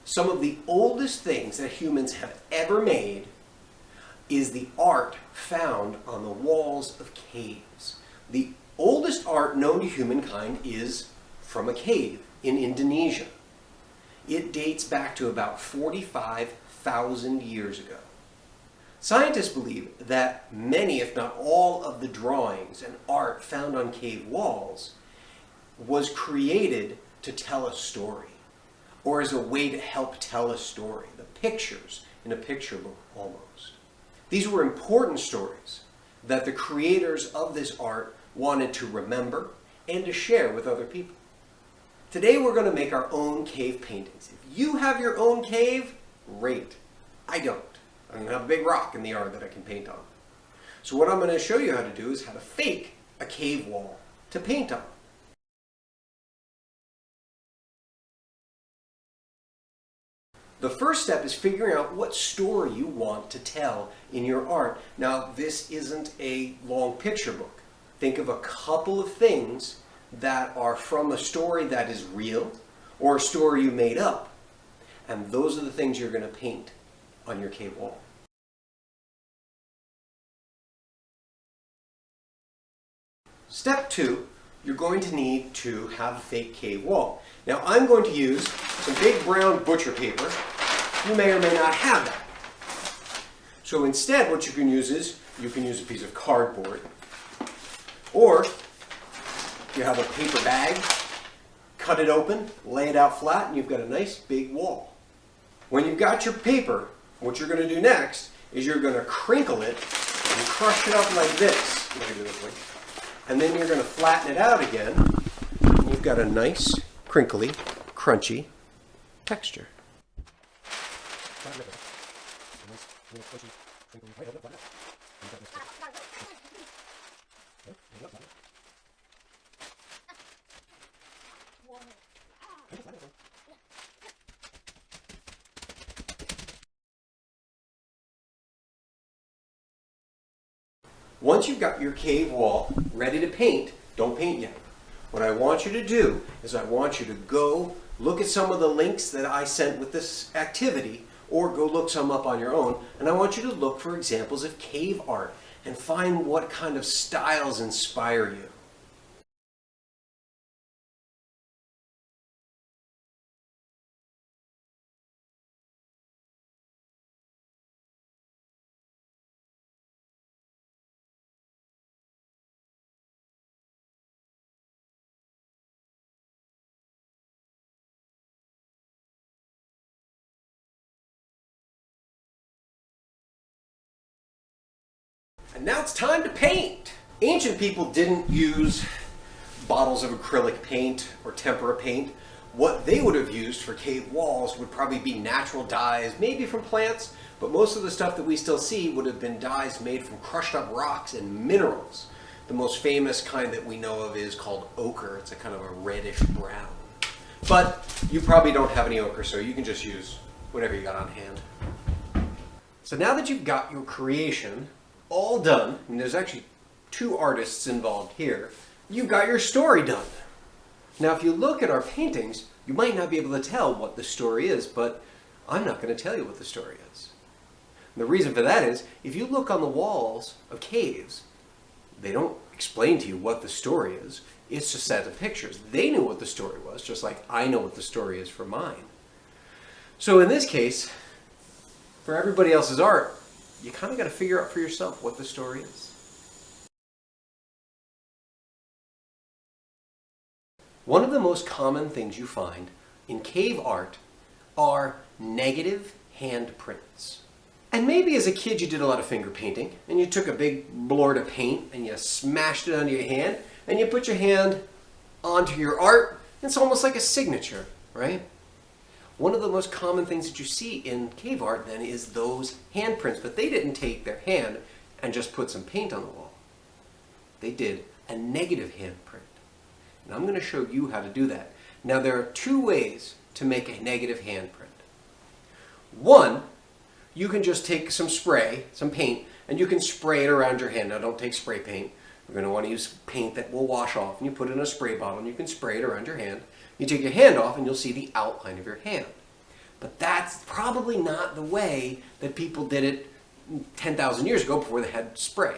Some of the oldest things that humans have ever made is the art found on the walls of caves. The oldest art known to humankind is from a cave in Indonesia. It dates back to about 45,000 years ago. Scientists believe that many, if not all, of the drawings and art found on cave walls was created to tell a story, or as a way to help tell a story, the pictures in a picture book almost. These were important stories that the creators of this art wanted to remember and to share with other people. Today we're going to make our own cave paintings. If you have your own cave, great. I don't. I don't have a big rock in the yard that I can paint on. So what I'm going to show you how to do is how to fake a cave wall to paint on. The first step is figuring out what story you want to tell in your art. Now, this isn't a long picture book. Think of a couple of things that are from a story that is real or a story you made up. And those are the things you're going to paint on your cave wall. Step 2, you're going to need to have a fake cave wall. Now I'm going to use some big brown butcher paper. You may or may not have that. So instead what you can use is, you can use a piece of cardboard, or you have a paper bag, cut it open, lay it out flat, and you've got a nice big wall. When you've got your paper, what you're going to do next is you're going to crinkle it and crush it up like this. Let me do this way. And then you're going to flatten it out again, and you've got a nice, crinkly, crunchy texture. Once you've got your cave wall ready to paint, don't paint yet. What I want you to do is I want you to go look at some of the links that I sent with this activity, or go look some up on your own, and I want you to look for examples of cave art and find what kind of styles inspire you. And now it's time to paint. Ancient people didn't use bottles of acrylic paint or tempera paint. What they would have used for cave walls would probably be natural dyes, maybe from plants, but most of the stuff that we still see would have been dyes made from crushed up rocks and minerals. The most famous kind that we know of is called ochre. It's a kind of a reddish brown. But you probably don't have any ochre, so you can just use whatever you got on hand. So now that you've got your creation all done, and there's actually 2 artists involved here, you've got your story done. Now if you look at our paintings, you might not be able to tell what the story is, but I'm not going to tell you what the story is. And the reason for that is, if you look on the walls of caves, they don't explain to you what the story is. It's just set of pictures. They knew what the story was, just like I know what the story is for mine. So in this case, for everybody else's art, you kind of got to figure out for yourself what the story is. One of the most common things you find in cave art are negative handprints. And maybe as a kid you did a lot of finger painting, and you took a big blort of paint and you smashed it onto your hand, and you put your hand onto your art. It's almost like a signature, right? One of the most common things that you see in cave art then is those handprints, but they didn't take their hand and just put some paint on the wall. They did a negative handprint. And I'm going to show you how to do that. Now there are 2 ways to make a negative handprint. One, you can just take some spray, some paint, and you can spray it around your hand. Now don't take spray paint. You're going to want to use paint that will wash off, and you put it in a spray bottle and you can spray it around your hand. You take your hand off and you'll see the outline of your hand. But that's probably not the way that people did it 10,000 years ago before they had spray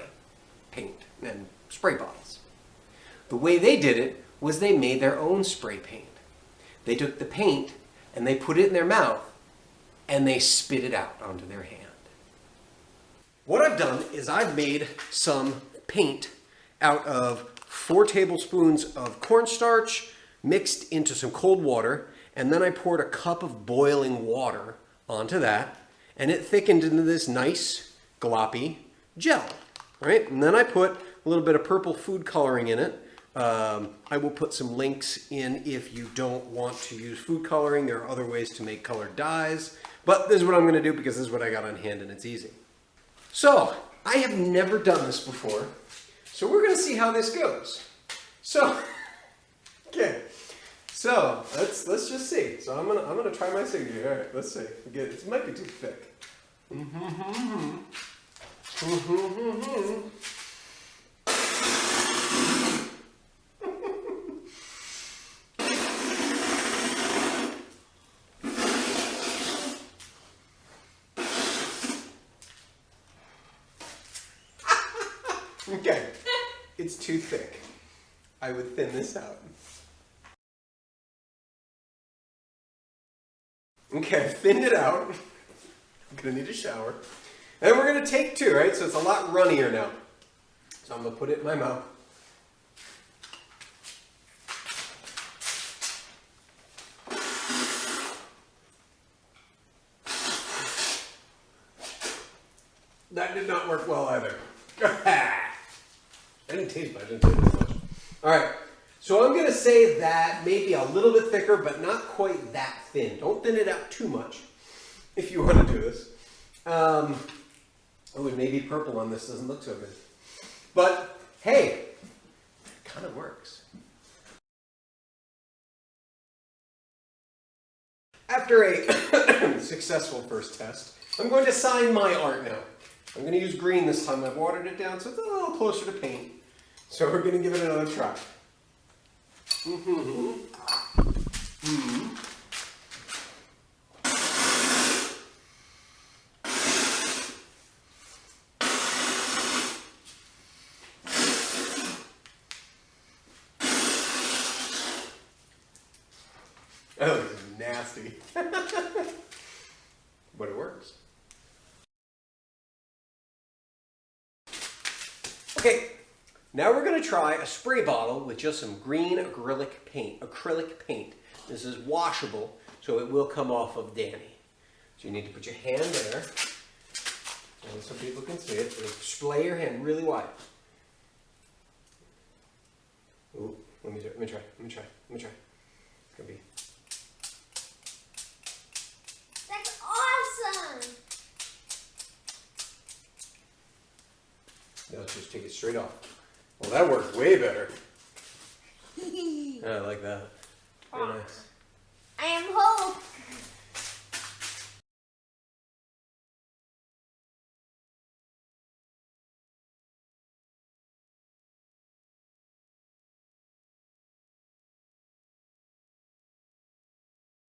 paint and spray bottles. The way they did it was they made their own spray paint. They took the paint and they put it in their mouth and they spit it out onto their hand. What I've done is I've made some paint out of 4 tablespoons of cornstarch mixed into some cold water, and then I poured a cup of boiling water onto that, and it thickened into this nice gloppy gel, right? And then I put a little bit of purple food coloring in it. I will put some links in if you don't want to use food coloring. There are other ways to make colored dyes, but this is what I'm going to do because this is what I got on hand and it's easy. So, I have never done this before, so we're going to see how this goes. So, okay, so let's just see. So I'm gonna try my signature. All right, let's see. Again, it might be too thick. Okay, it's too thick. I would thin this out. Okay, I've thinned it out. I'm gonna need a shower. And we're gonna take 2, right? So it's a lot runnier now. So I'm gonna put it in my mouth. That did not work well either. I didn't taste much, I didn't taste as much. All right, so I'm gonna say that maybe a little bit thicker, but not quite that thin. Don't thin it out too much if you want to do this. Oh, and maybe purple on this doesn't look so good. But hey, it kind of works. After a successful first test, I'm going to sign my art now. I'm going to use green this time. I've watered it down so it's a little closer to paint. So we're going to give it another try. Oh, this is nasty. But it works. Okay, now we're going to try a spray bottle with just some green acrylic paint. This is washable, so it will come off of Danny. So you need to put your hand there, and so people can see it. So display your hand really wide. Ooh, let me try. It's gonna be. That's awesome. Now let's just take it straight off. Well, that worked way better. I like that. Very nice.